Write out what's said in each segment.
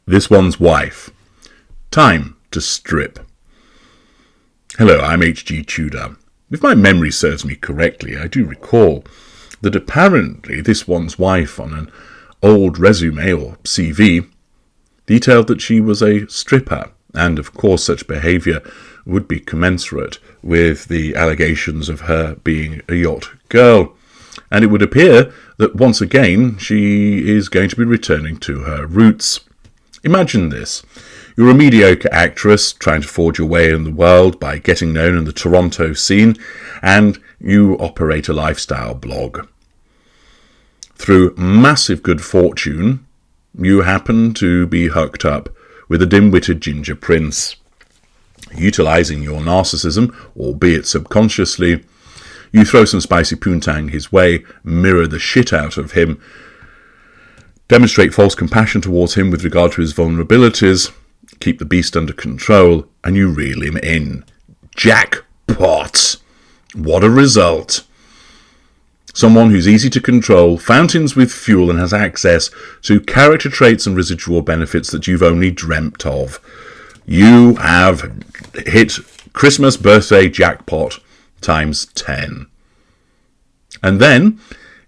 This one's wife. Time to strip. Hello, I'm hgtudor. If my memory serves me correctly, I do recall that apparently this one's wife on an old resume or CV detailed that she was a stripper, and of course such behaviour would be commensurate with the allegations of her being a yacht girl. And it would appear that once again she is going to be returning to her roots. Imagine this. You're a mediocre actress trying to forge your way in the world by getting known in the Toronto scene, and you operate a lifestyle blog. Through massive good fortune, you happen to be hooked up with a dim-witted ginger prince. Utilising your narcissism, albeit subconsciously, you throw some spicy poontang his way, mirror the shit out of him, demonstrate false compassion towards him with regard to his vulnerabilities, keep the beast under control, and you reel him in. Jackpot! What a result! Someone who's easy to control, fountains with fuel, and has access to character traits and residual benefits that you've only dreamt of. You have hit Christmas birthday jackpot times 10. And then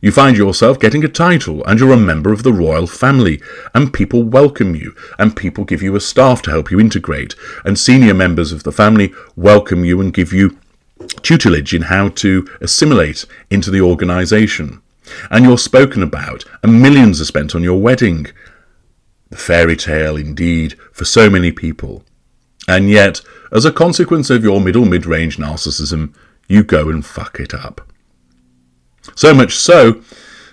you find yourself getting a title, and you're a member of the royal family, and people welcome you, and people give you a staff to help you integrate, and senior members of the family welcome you and give you tutelage in how to assimilate into the organisation. And you're spoken about, and millions are spent on your wedding. The fairy tale indeed for so many people. And yet, as a consequence of your mid-range narcissism, you go and fuck it up. So much so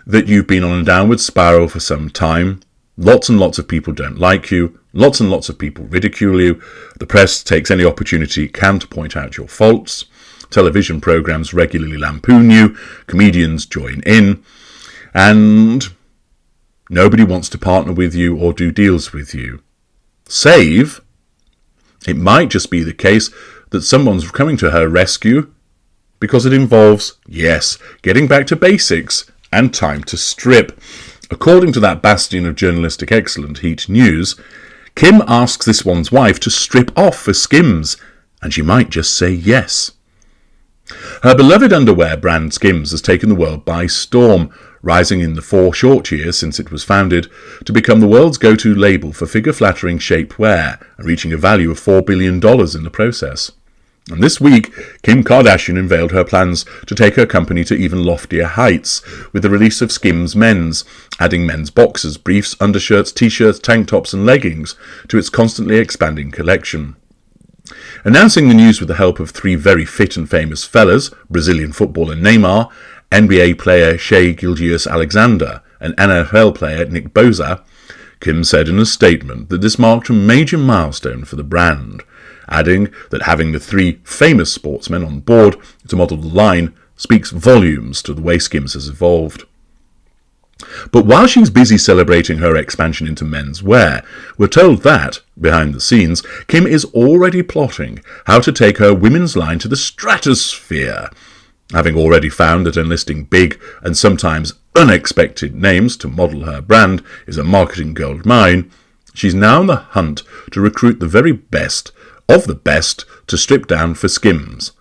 that you've been on a downward spiral for some time. Lots and lots of people don't like you. Lots and lots of people ridicule you. The press takes any opportunity it can to point out your faults. Television programmes regularly lampoon you. Comedians join in. And nobody wants to partner with you or do deals with you. Save, it might just be the case that someone's coming to her rescue because it involves, yes, getting back to basics and time to strip. According to that bastion of journalistic excellence, Heat News, Kim asks this one's wife to strip off for Skims, and she might just say yes. Her beloved underwear brand Skims has taken the world by storm, rising in the 4 short years since it was founded to become the world's go-to label for figure-flattering shapewear, and reaching a value of $4 billion in the process. And this week, Kim Kardashian unveiled her plans to take her company to even loftier heights with the release of Skims Men's, adding men's boxers, briefs, undershirts, t-shirts, tank tops and leggings to its constantly expanding collection. Announcing the news with the help of 3 very fit and famous fellas, Brazilian footballer Neymar, NBA player Shai Gilgeous-Alexander and NFL player Nick Bosa, Kim said in a statement that this marked a major milestone for the brand, adding that having the 3 famous sportsmen on board to model the line speaks volumes to the way Skims has evolved. But while she's busy celebrating her expansion into menswear, we're told that, behind the scenes, Kim is already plotting how to take her women's line to the stratosphere. Having already found that enlisting big and sometimes unexpected names to model her brand is a marketing gold mine, she's now on the hunt to recruit the very best of the best to strip down for Skims.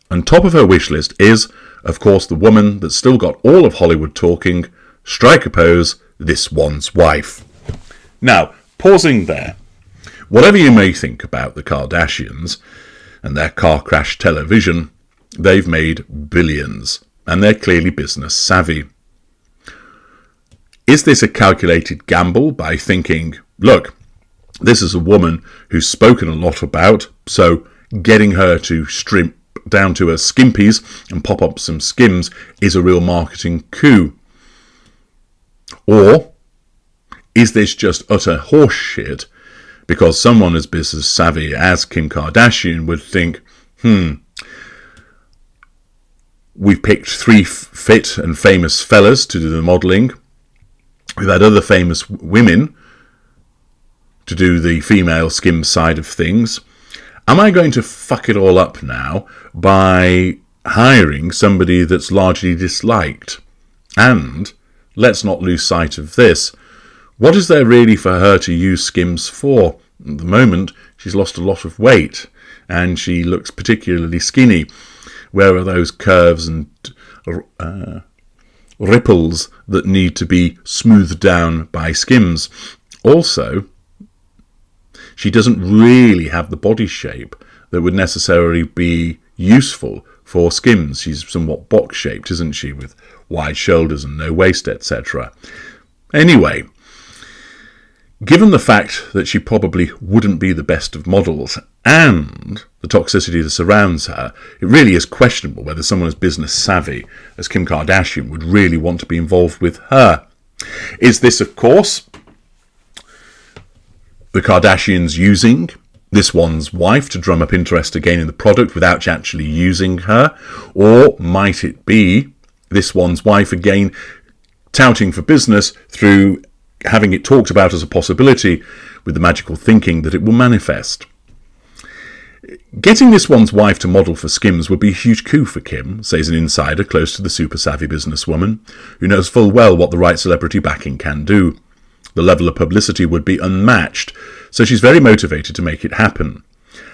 And top of her wish list is, of course, the woman that's still got all of Hollywood talking, strike a pose, this one's wife. Now, pausing there, whatever you may think about the Kardashians and their car crash television, they've made billions, and they're clearly business savvy. Is this a calculated gamble by thinking, look, this is a woman who's spoken a lot about, so getting her to strip down to her skimpies and pop up some Skims is a real marketing coup? Or is this just utter horseshit because someone as business savvy as Kim Kardashian would think, we've picked 3 fit and famous fellas to do the modelling, we've had other famous women to do the female Skims side of things. Am I going to fuck it all up now by hiring somebody that's largely disliked? And let's not lose sight of this. What is there really for her to use Skims for? At the moment, she's lost a lot of weight, and she looks particularly skinny. Where are those curves and ripples that need to be smoothed down by Skims? Also, she doesn't really have the body shape that would necessarily be useful for Skims. She's somewhat box-shaped, isn't she, with wide shoulders and no waist, etc. Anyway, given the fact that she probably wouldn't be the best of models and the toxicity that surrounds her, it really is questionable whether someone as business savvy as Kim Kardashian would really want to be involved with her. Is this, of course, the Kardashians using this one's wife to drum up interest again in the product without actually using her? Or might it be this one's wife again touting for business through having it talked about as a possibility with the magical thinking that it will manifest? Getting this one's wife to model for Skims would be a huge coup for Kim, says an insider close to the super savvy businesswoman, who knows full well what the right celebrity backing can do. The level of publicity would be unmatched, so she's very motivated to make it happen.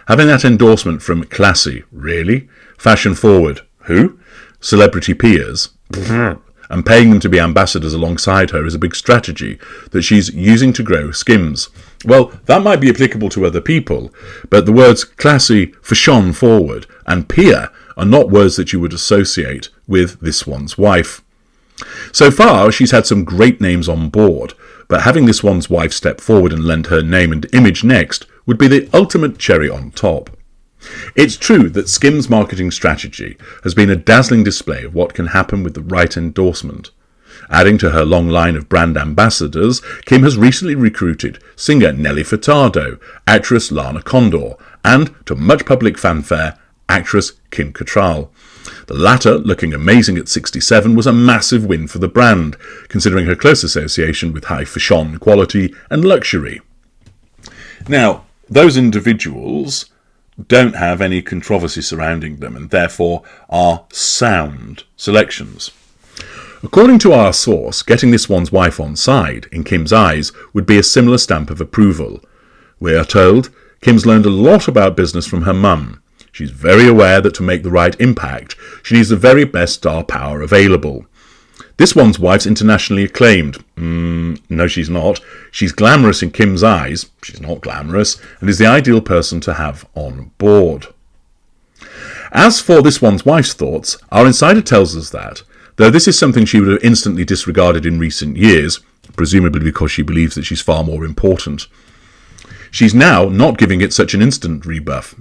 Having that endorsement from classy, really? Fashion forward, who? Celebrity peers? And paying them to be ambassadors alongside her is a big strategy that she's using to grow Skims. Well, that might be applicable to other people, but the words classy, fashion forward, and peer are not words that you would associate with this one's wife. So far, she's had some great names on board, but having this one's wife step forward and lend her name and image next would be the ultimate cherry on top. It's true that Skims' marketing strategy has been a dazzling display of what can happen with the right endorsement. Adding to her long line of brand ambassadors, Kim has recently recruited singer Nelly Furtado, actress Lana Condor, and, to much public fanfare, actress Kim Cattrall. The latter, looking amazing at 67, was a massive win for the brand, considering her close association with high fashion quality and luxury. Now, those individuals don't have any controversy surrounding them and therefore are sound selections. According to our source, getting this one's wife on side, in Kim's eyes, would be a similar stamp of approval. We are told Kim's learned a lot about business from her mum. She's very aware that to make the right impact, she needs the very best star power available. This one's wife's internationally acclaimed. No, she's not. She's glamorous in Kim's eyes. She's not glamorous, and is the ideal person to have on board. As for this one's wife's thoughts, our insider tells us that, though this is something she would have instantly disregarded in recent years, presumably because she believes that she's far more important, she's now not giving it such an instant rebuff.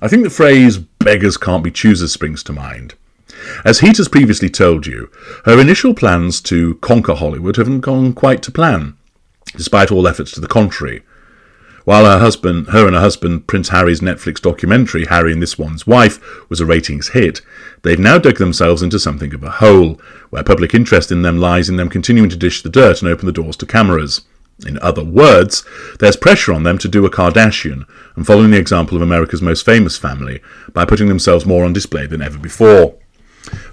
I think the phrase beggars can't be choosers springs to mind. As Heat has previously told you, her initial plans to conquer Hollywood haven't gone quite to plan, despite all efforts to the contrary. While her and her husband Prince Harry's Netflix documentary, Harry and This One's Wife, was a ratings hit, they've now dug themselves into something of a hole, where public interest in them lies in them continuing to dish the dirt and open the doors to cameras. In other words, there's pressure on them to do a Kardashian, and following the example of America's most famous family, by putting themselves more on display than ever before.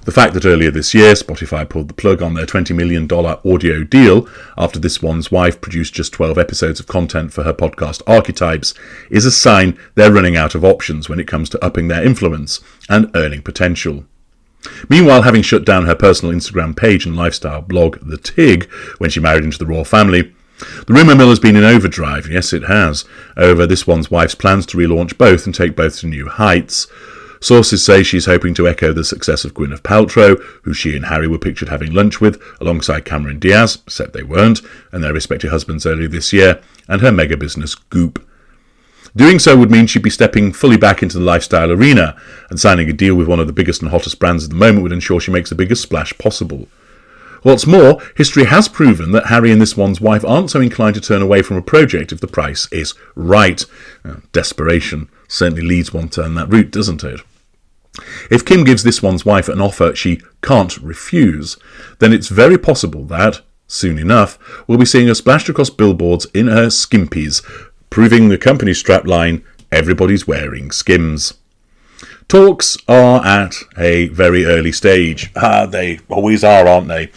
The fact that earlier this year Spotify pulled the plug on their $20 million audio deal after This One's Wife produced just 12 episodes of content for her podcast Archetypes is a sign they're running out of options when it comes to upping their influence and earning potential. Meanwhile, having shut down her personal Instagram page and lifestyle blog The Tig when she married into the royal family, the rumour mill has been in overdrive, yes it has, over This One's Wife's plans to relaunch both and take both to new heights. Sources say she's hoping to echo the success of Gwyneth Paltrow, who she and Harry were pictured having lunch with, alongside Cameron Diaz, except they weren't, and their respective husbands earlier this year, and her mega business Goop. Doing so would mean she'd be stepping fully back into the lifestyle arena, and signing a deal with one of the biggest and hottest brands at the moment would ensure she makes the biggest splash possible. What's more, history has proven that Harry and This One's Wife aren't so inclined to turn away from a project if the price is right. Desperation certainly leads one down that route, doesn't it? If Kim gives This One's Wife an offer she can't refuse, then it's very possible that, soon enough, we'll be seeing her splashed across billboards in her skimpies, proving the company's strapline, everybody's wearing Skims. Talks are at a very early stage. They always are, aren't they?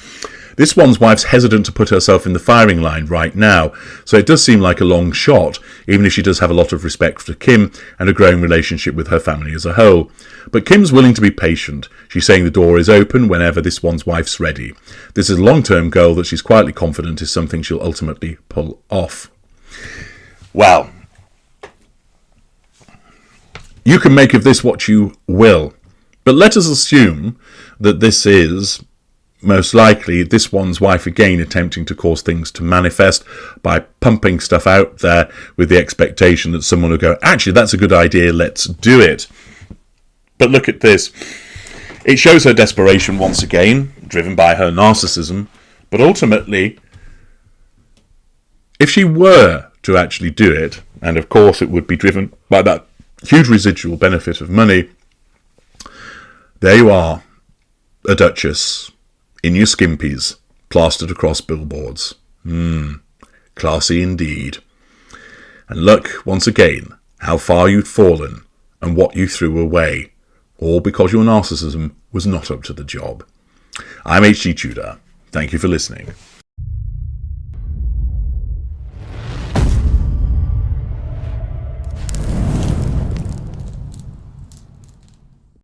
This one's wife's hesitant to put herself in the firing line right now, so it does seem like a long shot, even if she does have a lot of respect for Kim and a growing relationship with her family as a whole. But Kim's willing to be patient. She's saying the door is open whenever this one's wife's ready. This is a long-term goal that she's quietly confident is something she'll ultimately pull off. Well, you can make of this what you will, but let us assume that this is most likely this one's wife again attempting to cause things to manifest by pumping stuff out there with the expectation that someone will go, actually, that's a good idea, let's do it. But look at this. It shows her desperation once again, driven by her narcissism, but ultimately, if she were to actually do it, and of course it would be driven by that huge residual benefit of money, there you are, a duchess in your skimpies, plastered across billboards. Classy indeed. And look, once again, how far you'd fallen and what you threw away, all because your narcissism was not up to the job. I'm HG Tudor. Thank you for listening.